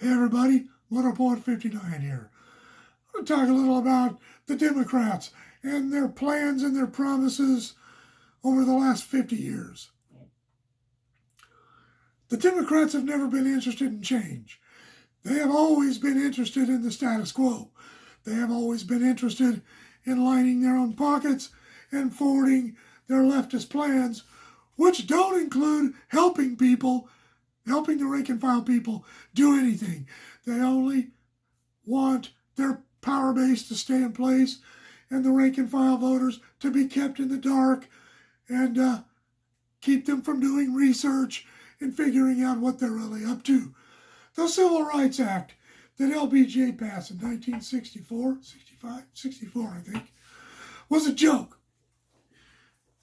Hey everybody, Motorpoet 59 here. I'm going to talk a little about the Democrats and their plans and their promises over the last 50 years. The Democrats have never been interested in change. They have always been interested in the status quo. They have always been interested in lining their own pockets and forwarding their leftist plans, which don't include helping the rank and file people do anything. They only want their power base to stay in place and the rank and file voters to be kept in the dark and keep them from doing research and figuring out what they're really up to. The Civil Rights Act that LBJ passed in 1964, I think, was a joke.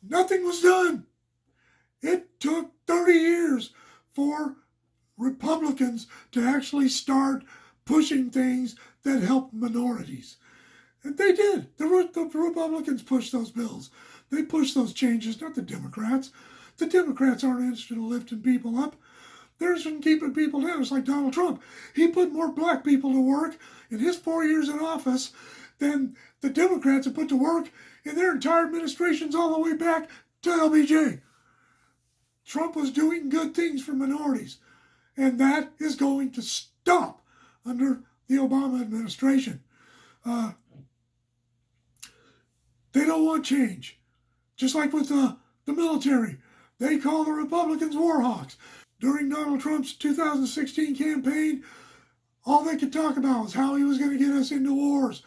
Nothing was done. It took 30 years for Republicans to actually start pushing things that helped minorities. And they did. The Republicans pushed those bills. They pushed those changes, not the Democrats. The Democrats aren't interested in lifting people up. They're interested in keeping people down. It's like Donald Trump. He put more black people to work in his 4 years in office than the Democrats have put to work in their entire administrations all the way back to LBJ. Trump was doing good things for minorities, and that is going to stop under the Obama administration. They don't want change. Just like with the military, they call the Republicans war hawks. During Donald Trump's 2016 campaign, all they could talk about was how he was going to get us into wars.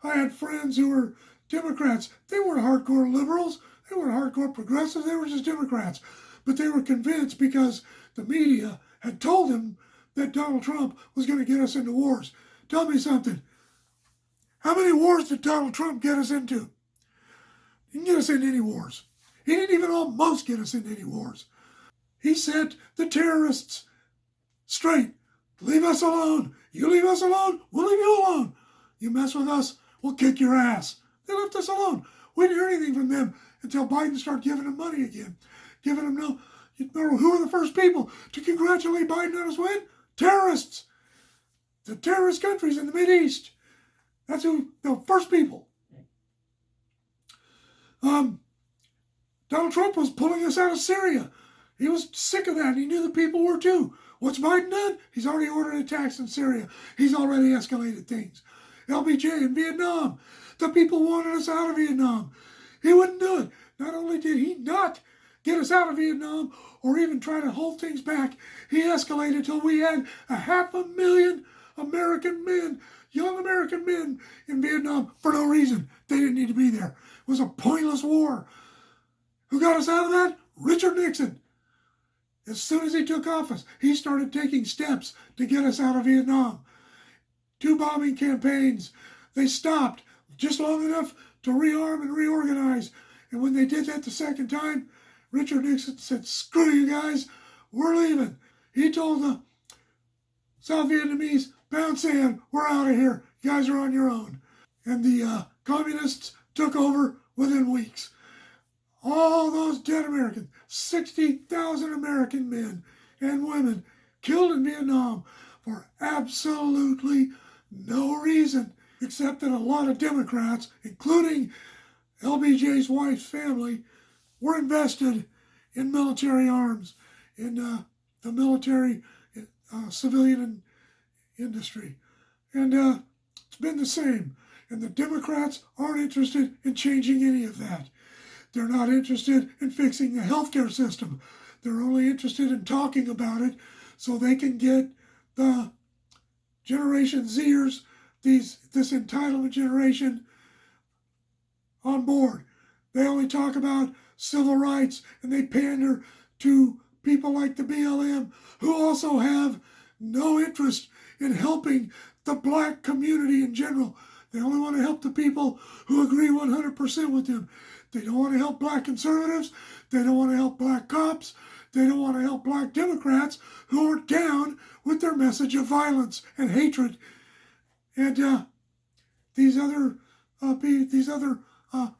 I had friends who were Democrats. They weren't hardcore liberals. They weren't hardcore progressives. They were just Democrats. But they were convinced because the media had told them that Donald Trump was going to get us into wars. Tell me something. How many wars did Donald Trump get us into? He didn't get us into any wars. He didn't even almost get us into any wars. He set the terrorists straight. Leave us alone. You leave us alone, we'll leave you alone. You mess with us, we'll kick your ass. They left us alone. We didn't hear anything from them until Biden started giving them money again. Giving them no. You know who were the first people to congratulate Biden on his win? Terrorists. The terrorist countries in the Mideast. That's who the first people. Donald Trump was pulling us out of Syria. He was sick of that, and he knew the people were too. What's Biden done? He's already ordered attacks in Syria. He's already escalated things. LBJ in Vietnam. The people wanted us out of Vietnam. He wouldn't do it. Not only did he not get us out of Vietnam or even try to hold things back, he escalated till we had 500,000 American men, young American men in Vietnam for no reason. They didn't need to be there. It was a pointless war. Who got us out of that? Richard Nixon. As soon as he took office, he started taking steps to get us out of Vietnam. 2 bombing campaigns. They stopped just long enough to rearm and reorganize. And when they did that the second time, Richard Nixon said, "Screw you guys, we're leaving." He told the South Vietnamese, "Pound sand, we're out of here. You guys are on your own." And the communists took over within weeks. All those dead Americans, 60,000 American men and women killed in Vietnam for absolutely no reason, except that a lot of Democrats, including LBJ's wife's family, were invested in military arms, in the military civilian industry. And it's been the same. And the Democrats aren't interested in changing any of that. They're not interested in fixing the healthcare system. They're only interested in talking about it so they can get the Generation Zers, this entitlement generation, on board. They only talk about civil rights, and they pander to people like the BLM, who also have no interest in helping the black community in general. They only want to help the people who agree 100% with them. They don't want to help black conservatives. They don't want to help black cops. They don't want to help black Democrats who are down with their message of violence and hatred. And these other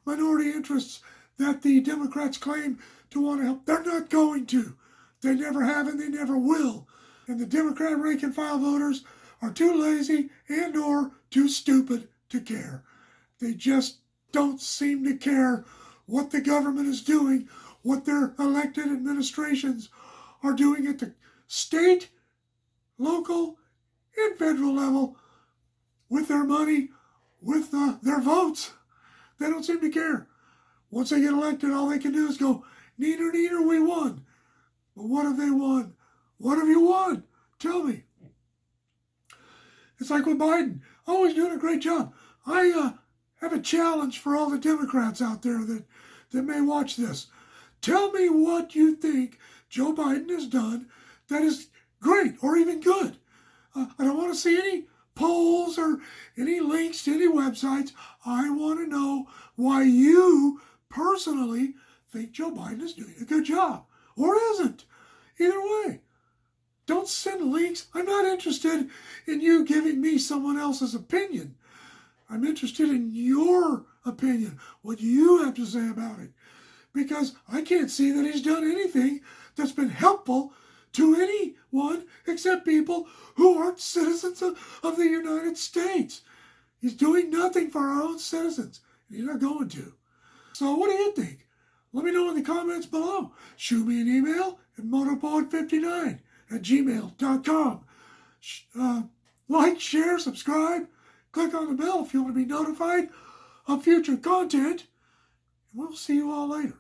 minority interests that the Democrats claim to want to help, they're not going to. They never have and they never will. and the Democrat rank and file voters are too lazy and or too stupid to care. They just don't seem to care what the government is doing, what their elected administrations are doing at the state, local, and federal level with their money, with their votes. They don't seem to care. Once they get elected, all they can do is go, neener, neener, we won. But what have they won? What have you won? Tell me. It's like with Biden. Oh, he's doing a great job. I have a challenge for all the Democrats out there that may watch this. Tell me what you think Joe Biden has done that is great or even good. I don't want to see any polls or any links to any websites. I want to know why you personally think Joe Biden is doing a good job or isn't. Either way, don't send links. I'm not interested in you giving me someone else's opinion. I'm interested in your opinion, what you have to say about it. Because I can't see that he's done anything that's been helpful to anyone except people who aren't citizens of the United States. He's doing nothing for our own citizens, and he's not going to. So what do you think? Let me know in the comments below. Shoot me an email at motopoet59@gmail.com. Like, share, subscribe, click on the bell if you want to be notified of future content. And we'll see you all later.